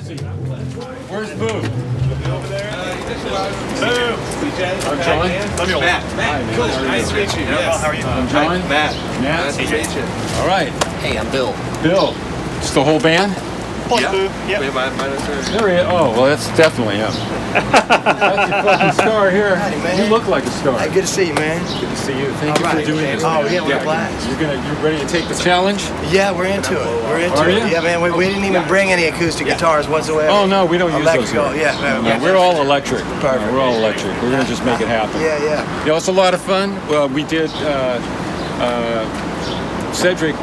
seat. Where's Boo? Over there. Boo! I'm John. Let me hold Matt. Hi, man. Cool. How are you? Nice to meet you. Yes. How are you? I'm John. Matt. Matt. Nice to meet you. All right. Hey, I'm Bill. Bill. It's the whole band? Yeah. Yeah. Mine is there. There he is. Oh, well, that's definitely him. That's your fucking star here. Howdy, man. You look like a star. Hey, good to see you, man. Good to see you. Thank you All for right. doing this. Oh, man. yeah, we're glad. You're ready to take the challenge? Yeah, we're into it. We're into Are it. you? Yeah, man. We didn't even bring any acoustic guitars whatsoever. Oh, no, we don't use those Electrical. here. Yeah, man. No, we're all electric. Perfect. We're all electric. We're going to just make it happen. Yeah, yeah. You know, it's a lot of fun. Well, we did Cedric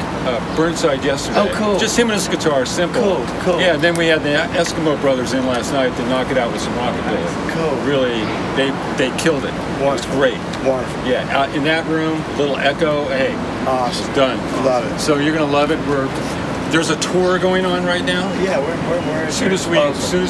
Burnside yesterday. Oh, cool. Just him and his guitar, simple. Cool, cool. Yeah, and then we had the Eskimo Brothers in last night to knock it out with some rockabilly. Cool. Really, they killed it. It was great. Wonderful. Yeah, in that room, little echo. Hey, Awesome. it's done. Love it. So you're gonna love it. There's a tour going on right now. Yeah, we're As soon as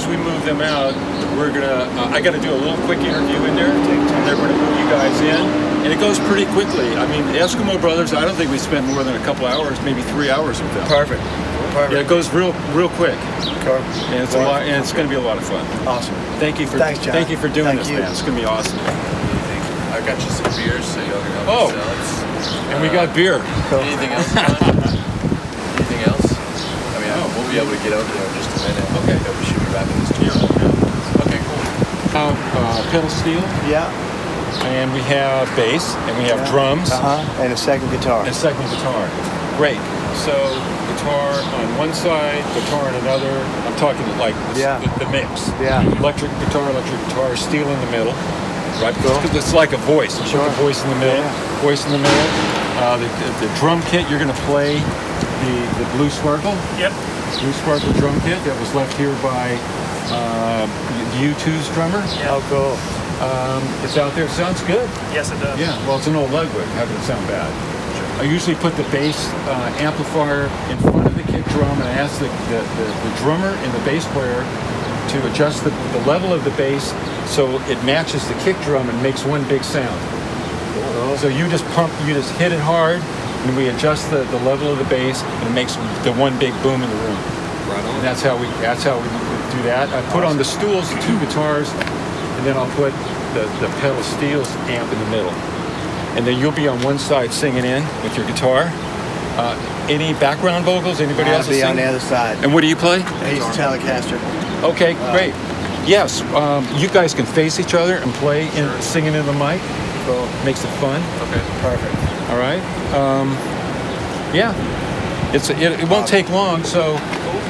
we move them out, we're gonna. I got to do a little quick interview in there, and they're gonna move you guys in, and it goes pretty quickly. I mean, the Eskimo Brothers. I don't think we spent more than a couple hours, maybe 3 hours with them. Perfect. Yeah, it goes real quick, Cool. and it's a lot, and it's gonna be a lot of fun. Awesome. Thank you for Thanks, John. thank you for doing Thank this, you. man. It's gonna be awesome. I got you some beers so y'all can help Oh. yourselves. And we got beer. Anything else, John? Anything else? I mean, we'll be able to get over there in just a minute. Okay. But we should be wrapping this tour up. Okay, cool. Pedal steel, Yeah. and we have bass, and we have drums, And a second guitar. and second guitar. Great. So guitar on one side, guitar on another. I'm talking like the mix. Yeah. Electric guitar, steel in the middle. Right, Cool. because it's like a voice. You Sure. put the voice in the middle. Yeah. Voice in the middle. The drum kit, you're going to play the Blue Sparkle. Yep. Blue Sparkle drum kit that was left here by U2's drummer. Oh, cool. It's out there. It sounds good. Yes, it does. Yeah, well, it's an old Ludwig. How can it sound bad? I usually put the bass amplifier in front of the kick drum, and I ask the drummer and the bass player to adjust the level of the bass so it matches the kick drum and makes one big sound. Cool. So you just hit it hard, and we adjust the level of the bass, and it makes the one big boom in the room. Right on. And that's how we do that. I put on the stools the two guitars, and then I'll put the pedal steels amp in the middle. And then you'll be on one side singing in with your guitar. Any background vocals? Anybody else I'll be sing? on the other side. And what do you play? He's a Telecaster. Okay, great. Yes, you guys can face each other and play singing in the mic. Cool. Makes it fun. Okay. Perfect. All right. Yeah. It won't take long. So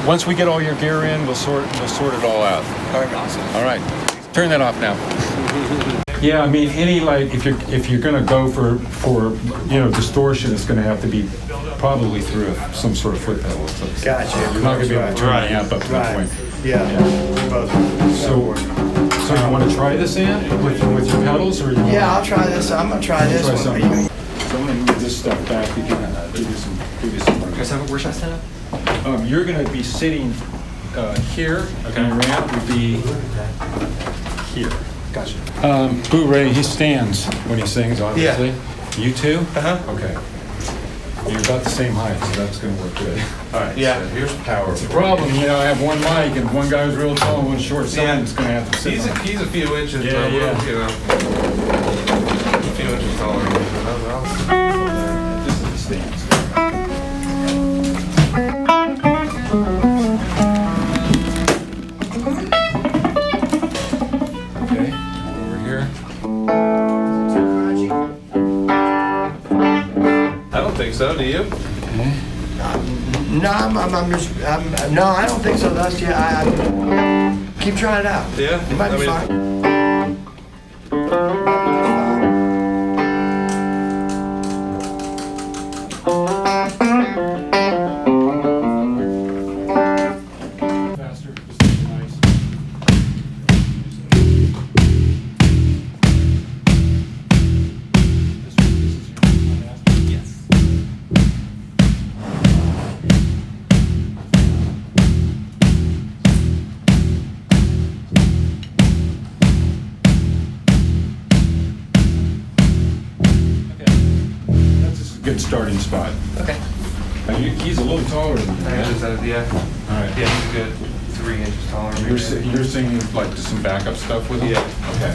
once we get all your gear in, we'll sort it all out. Perfect. All right. Turn that off now. Yeah, I mean, if you're gonna go for distortion, it's gonna have to be probably through some sort of foot pedal. Gotcha. You're not gonna be able to turn the amp up to that point. Yeah. So you want to try this in with your pedals, or Yeah, I'll try this. I'm gonna try this Try one. something. So I'm gonna move this stuff back to give you some. Where should I stand up? You're gonna be sitting here, and your amp would be here. Gotcha. Boo Ray, he stands when he sings, obviously. You too? Uh-huh. Okay. You're about the same height, so that's gonna work good. All right. Yeah. So here's power. The problem, I have one mic, and one guy's real tall and one short. Someone's gonna have to sit He's on it. a few inches. Yeah, yeah. A few inches taller. This is the stands. Okay, over here. I don't think so. Do you? Okay. No, no, I don't think so, Dusty. I keep trying it out. Yeah. It might be fine. Faster, this is nice. This is your master? Yes. That's a good starting spot. Okay. Now he's a little taller than you. Yeah. All right. Yeah, he's a good 3 inches taller. maybe. You're singing like some backup stuff with him? Yeah. Okay.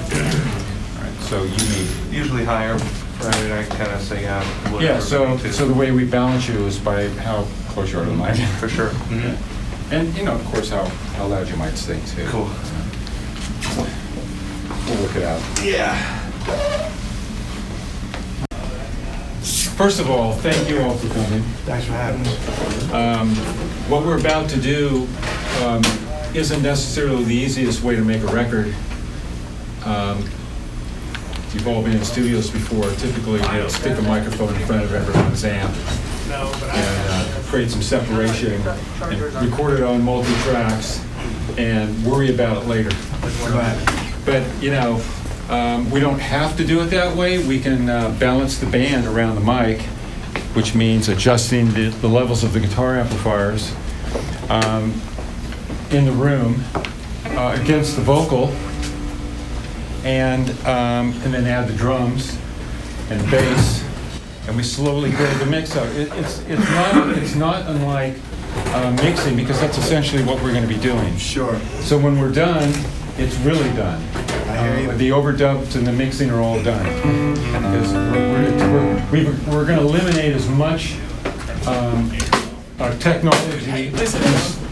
All right, so you need... Usually higher. I mean, I kind of sing out. Yeah, so whatever. the way we balance you is by how close you are to the mic. For sure. And, you know, of course, how loud you might sing, too. Cool. We'll work it out. Yeah. First of all, thank you all for coming. Thanks for having us. What we're about to do isn't necessarily the easiest way to make a record. You've all been in studios before. Typically, they stick a microphone in front of everyone's amp and create some separation and record it on multi-tracks and worry about it later. But, you know, we don't have to do it that way. We can balance the band around the mic, which means adjusting the levels of the guitar amplifiers in the room against the vocal, and then add the drums and the bass, and we slowly build the mix up. It's not unlike mixing, because that's essentially what we're going to be doing. Sure. So when we're done, it's really done. I hear you. The overdubs and the mixing are all done. Because we're going to eliminate as much technology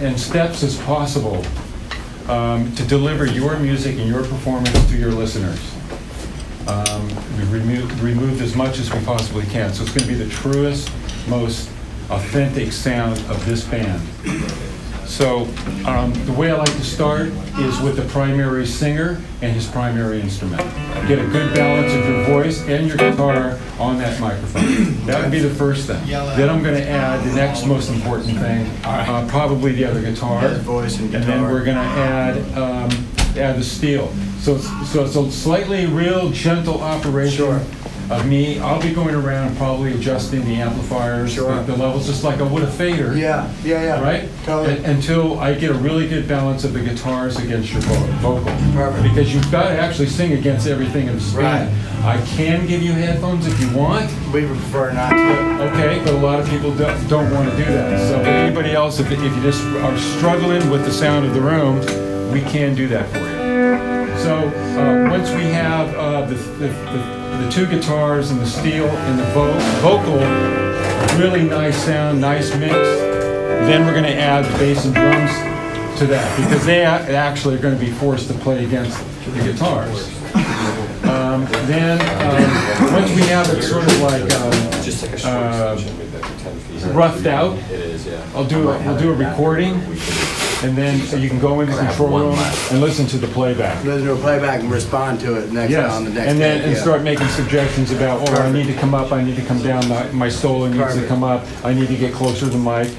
and steps as possible to deliver your music and your performance to your listeners. We've removed as much as we possibly can. So it's going to be the truest, most authentic sound of this band. So the way I like to start is with the primary singer and his primary instrument. Get a good balance of your voice and your guitar on that microphone. That would be the first thing. Then I'm going to add the next most important thing, probably the other guitar. Yeah, the voice and then guitar. we're going to add the steel. So it's a slightly real gentle operation of me. I'll be going around probably adjusting the amplifiers, the levels, just like I would a fader. Yeah. Right? Totally. Until I get a really good balance of the guitars against your vocal. Perfect. Because you've got to actually sing against everything in the span. I can give you headphones if you want. We would prefer not to. Okay, but a lot of people don't want to do that. So but anybody else, if you just are struggling with the sound of the room, we can do that for you. So once we have the two guitars and the steel and the vocal, really nice sound, nice mix, then we're going to add the bass and drums to that, because they actually are going to be forced to play against the guitars. Then once we have it sort of like roughed out, we'll do a recording, and then so you can go into the control room and listen to the playback. Listen to a playback and respond to it next on the next and then day, start making suggestions about, I need to come up, I need to come down, my solo needs to come up, I need to get closer to the mic.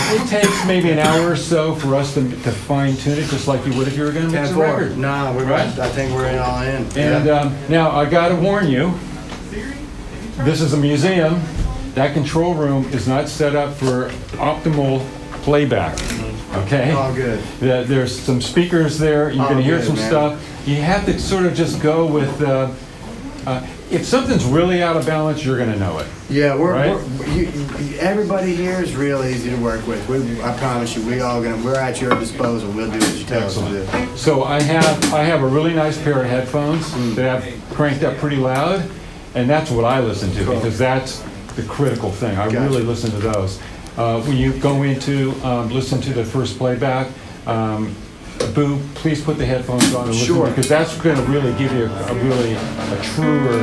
It takes maybe an hour or so for us to fine tune it, just like you would if you were going to mix a record. No, Right? I think we're in all in. And now I got to warn you, this is a museum. That control room is not set up for optimal playback. Okay? All good. There's some speakers there. You're going to hear some stuff. You have to sort of just go with. If something's really out of balance, you're going to know it. Yeah, Right? everybody here is real easy to work with. I promise you, we're at your disposal. We'll do what you tell us to do. So I have a really nice pair of headphones that I've cranked up pretty loud, and that's what I listen to because that's the critical thing. I really listen to those. When you go into listen to the first playback, Boo, please put the headphones on and listen because that's going to really give you a truer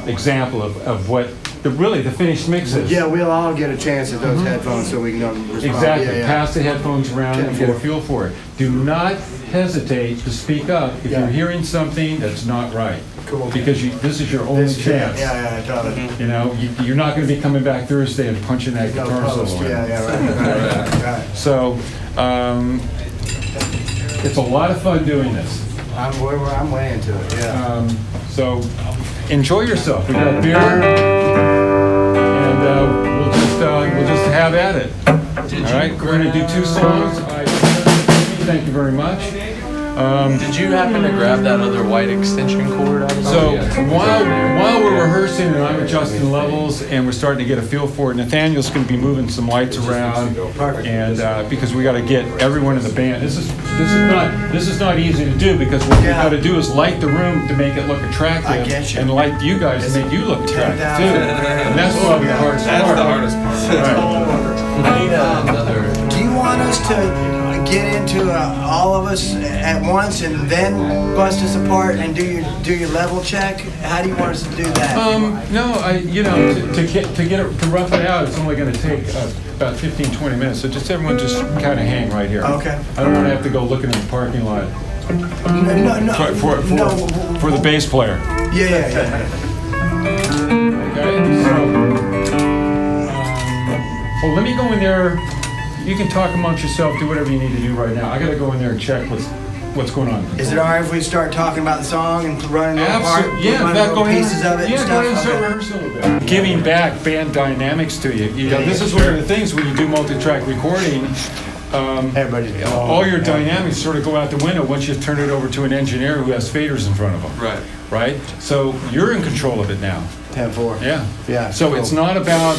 example of what the finished mix is. Yeah, we'll all get a chance at those headphones so we can respond. Exactly. Pass the headphones around and get a feel for it. Do not hesitate to speak up if you're hearing something that's not right. Cool. Because this is your only chance. Yeah, totally. You know, you're not going to be coming back Thursday and punching that guitar solo in. Right. So, it's a lot of fun doing this. I'm way into it. Yeah. So, enjoy yourself. We got beer, and we'll just have at it. All right, we're going to do 2 songs. Thank you very much. Did you happen to grab that other white extension cord out of So there? while we're rehearsing and I'm adjusting levels and we're starting to get a feel for it, Nathaniel's going to be moving some lights around, and because we got to get everyone in the band. This is not easy to do because what we got to do is light the room to make it look attractive, I get you. and light you guys to make you look attractive too. And that's probably the hardest part. That's the hardest part. Right. I need another. Do you want us to get into all of us at once and then bust us apart and do your level check? How do you want us to do that? No, to rough it out, it's only going to take about 15-20 minutes. So just everyone just kind of hang right here. Okay. I don't want to have to go looking in the parking lot No. for the bass player. Yeah. Okay. So, well, let me go in there. You can talk amongst yourself. Do whatever you need to do right now. I got to go in there and check what's going on. Is it all right if we start talking about the song and running little Absolutely. Yeah, running that little going pieces of it yeah, and go ahead and stuff? start Okay. rehearsing a little bit. Giving back band dynamics to you. This is one of the things when you do multi-track recording. Everybody's All your dynamics sort of go out the window once you turn it over to an engineer who has faders in front of them. Right. Right? So you're in control of it now. 10-4. Yeah. Yeah. So cool. it's not about,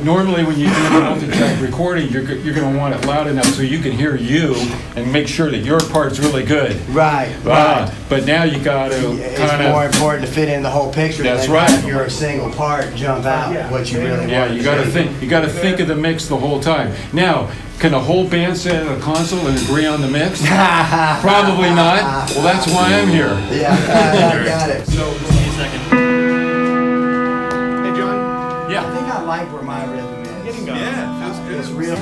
normally when you do a multi-track recording, you're going to want it loud enough so you can hear you and make sure that your part's really good. Right. But now you got to It's kind more of, important to fit in the whole picture That's than right. have your single part jump out what you really want. you got to think. You got to think of the mix the whole time. Now, can the whole band sit at a console and agree on the mix? Probably not. Well, that's why I'm here. Yeah, I got it. So, Hey, John. I yeah. think I like where my rhythm is. Yeah, feels good. It's real.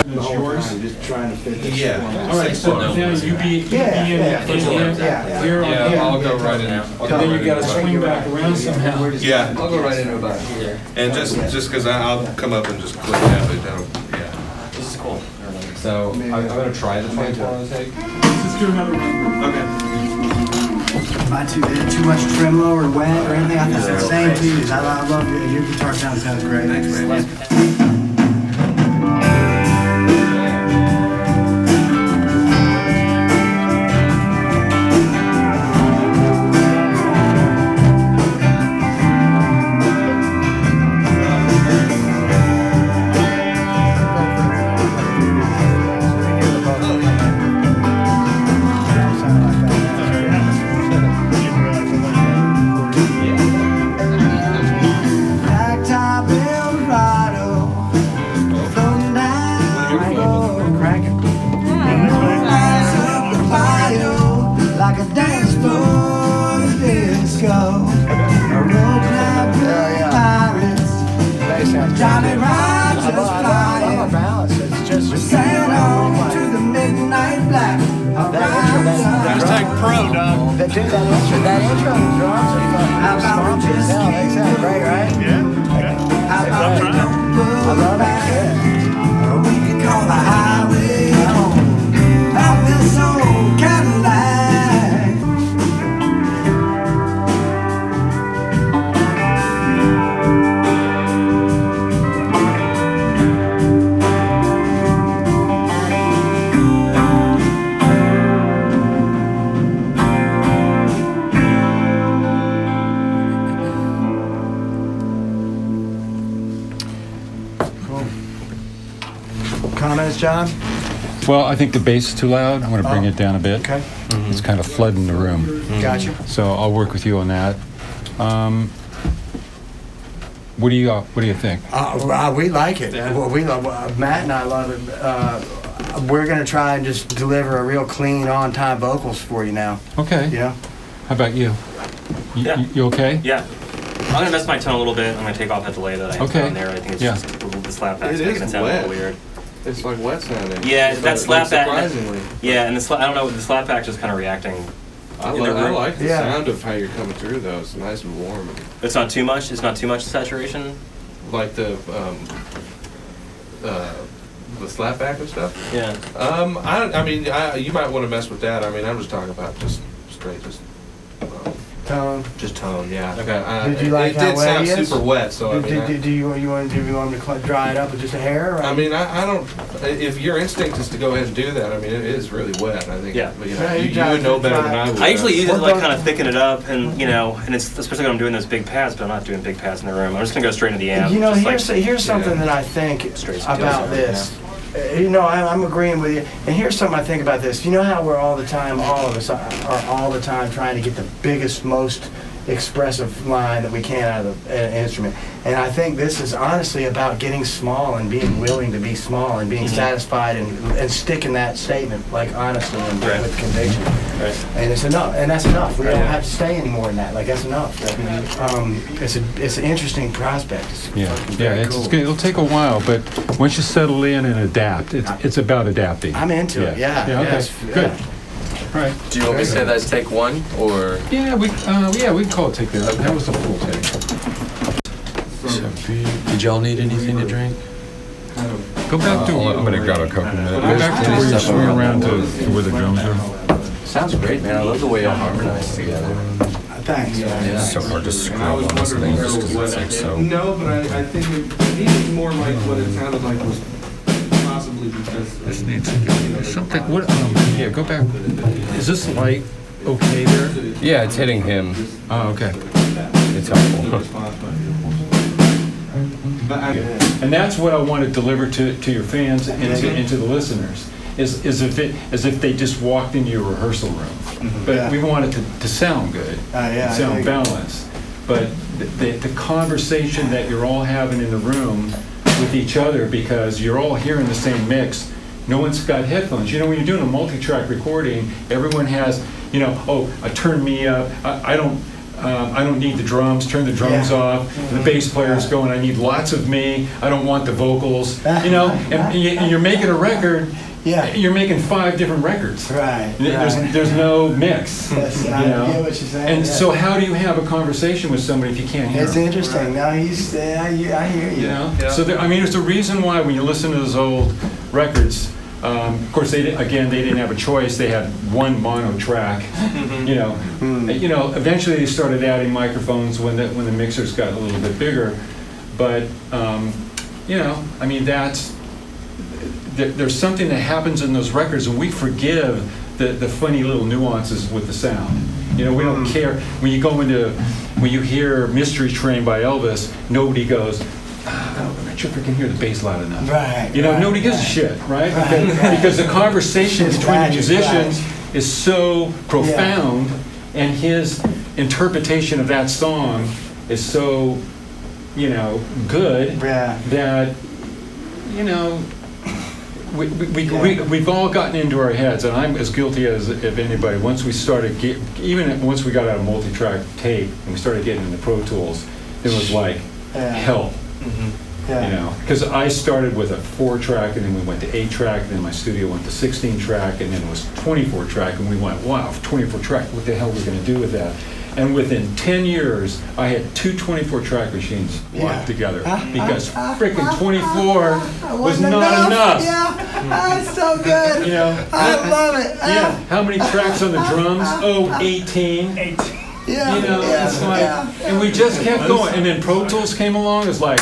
It's yours. I'm just trying to fit this. Yeah. All right. So now you be in Yeah. here on Yeah, here. I'll go right in. And then you got to swing back around somehow. Yeah, I'll go right into about here. and just because I'll come up and just click that, but that'll, yeah. This is cool. So I'm gonna try the 24 on the take. Let's do another one. Okay. Am I too much tremolo or wet or anything? I think it's the same to you. I love your guitar sounds great. Thanks, man. Blacktop Eldorado, floating down, cranking. Lights up the bayou like a dance floor disco. A road cloud pirates, Johnny Rogers flying. We sailed on to the midnight black. Hashtag pro, dog. That intro drums are fun. How about we just keep great, right? How about we don't look back? Or we could call the highway home. Out this old Cadillac. Comments, John? Well, I think the bass is too loud. I'm going to bring it down a bit. Okay. It's kind of flooding the room. Gotcha. So I'll work with you on that. What do you think? We like it. Well, we love Matt and I love it. We're gonna try and just deliver a real clean, on-time vocals for you now. Okay. You know? How about you? You okay? Yeah. gonna mess my tone a little bit. I'm gonna take off that delay that I have on there. I think it's just the slap back's making it sound a little weird. It's like wet sounding. Yeah, that slap back. Surprisingly. Yeah, and I don't know, the slap back's just kind of reacting. I like the sound of how you're coming through though. It's nice and warm. It's not too much. It's not too much saturation. Like the slapback and stuff. Yeah. I mean, you might want to mess with that. I mean, I'm just talking about just straight, Tone. just tone. Yeah. Okay. Did you like it how did wet sound he is? super wet, so I mean, Do you want to dry it up with just a hair? Or? I mean, I don't. If your instinct is to go ahead and do that, I mean, it is really wet. I think. Yeah. You know, you would know better than I would. I usually use it to like kind of thicken it up, and and it's especially when I'm doing those big pads, but I'm not doing big pads in the room. I'm just gonna go straight into the amp. Here's something that I think about this. I'm agreeing with you. And here's something I think about this. You know how we're all of us are all the time trying to get the biggest, most expressive line that we can out of an instrument. And I think this is honestly about getting small and being willing to be small and being satisfied and sticking that statement like honestly and with conviction. Right. And it's enough. And that's enough. We don't have to stay any more than that. Like that's enough. It's an interesting prospect. It's very cool. It'll take a while, but once you settle in and adapt, it's about adapting. I'm into it. Yeah. Okay. Good. All right. Do you want me to say that's take one, or? Yeah, we can call it take that. That was a full take. Did y'all need anything to drink? Go back to. I'm gonna grab a coconut. Go back to where you swing around to where the drums are. Sounds great, man. I love the way y'all harmonize together. Thanks. It's so hard to scrub on this thing just because it's like so. No, but I think it needed more like what it sounded like was possibly because. This needs something. What? Yeah, go back. Is this light okay there? Yeah, it's hitting him. Oh, okay. It's helpful. And that's what I want to deliver to your fans and to the listeners. Is as if they just walked into your rehearsal room, but we want it to sound good, sound balanced. But the conversation that you're all having in the room with each other, because you're all hearing the same mix. No one's got headphones. You know, when you're doing a multi-track recording, everyone has, turn me up. I don't need the drums. Turn the drums off. The bass player's going, I need lots of me. I don't want the vocals. And you're making a record. Yeah. You're making 5 different records. Right. There's no mix. Yes, I get what you're saying. And so how do you have a conversation with somebody if you can't hear It's them? interesting. Now I hear you. Yeah. So there's a reason why when you listen to those old records, of course they didn't have a choice. They had one mono track. Eventually they started adding microphones when the mixers got a little bit bigger. But there's something that happens in those records, and we forgive the funny little nuances with the sound. We don't care when you hear "Mystery Train" by Elvis. Nobody goes, I'm not sure if I can hear the bass loud enough. Right. Nobody gives a shit, right? Because the conversation between the musicians is so profound, and his interpretation of that song is so, good that, we've all gotten into our heads, and I'm as guilty as if anybody. Once we got out of multi-track tape and we started getting into Pro Tools, it was like hell. Because I started with a 4-track, and then we went to 8-track, and then my studio went to 16-track, and then it was 24-track, and we went, wow, 24-track, what the hell are we going to do with that? And within 10 years, I had 2 24-track machines locked together because freaking 24 was not enough. Yeah, that's so good. I love it. Yeah, how many tracks on the drums? 18. It's like, and we just kept going. And then Pro Tools came along, it's like,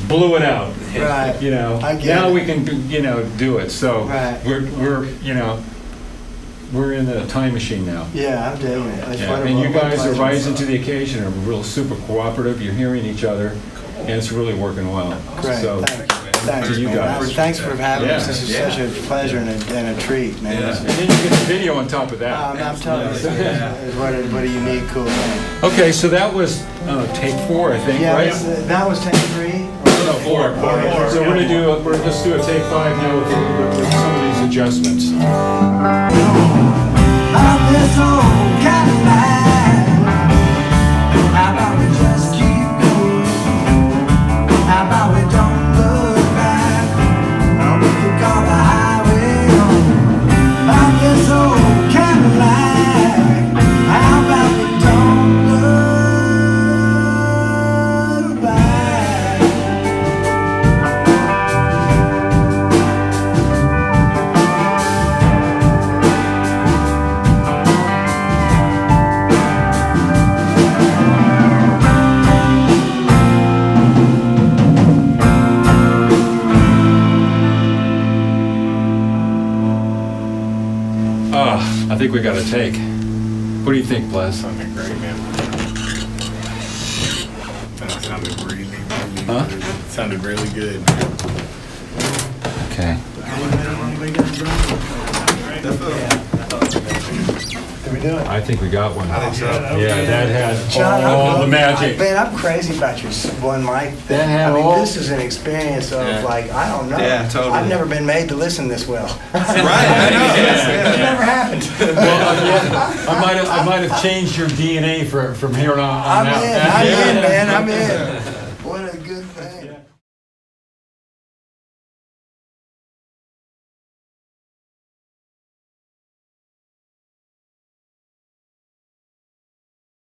blew it out. Right. Now we can do it. So we're in the time machine now. Yeah, I'm digging it. And you guys are rising to the occasion, are real super cooperative. You're hearing each other, and it's really working well. Great. So, thanks to you guys. Thanks for having us. This is such a pleasure and a treat, man. And then you get a video on top of that. I'm telling you, what a unique, cool thing. Okay, so that was take 4, I think, right? That was take 3. No, 4. So let's do a take 5 now with some of these adjustments. Of this old Cadillac, how about we just keep think we got a take. What do you think, Bless? Sounded great, man. That sounded really, really Huh? good. Sounded really good. Okay. Did we do it? I think we got one. I think so. Yeah, that had John, all the magic. Man, I'm crazy about your one mic thing. That had I mean, all- this is an experience of Yeah. like, I don't know. Yeah, totally. I've never been made to listen this well. Right, I know. It's never happened. Well, I might have changed your DNA from here on I'm out. in, man, I'm in.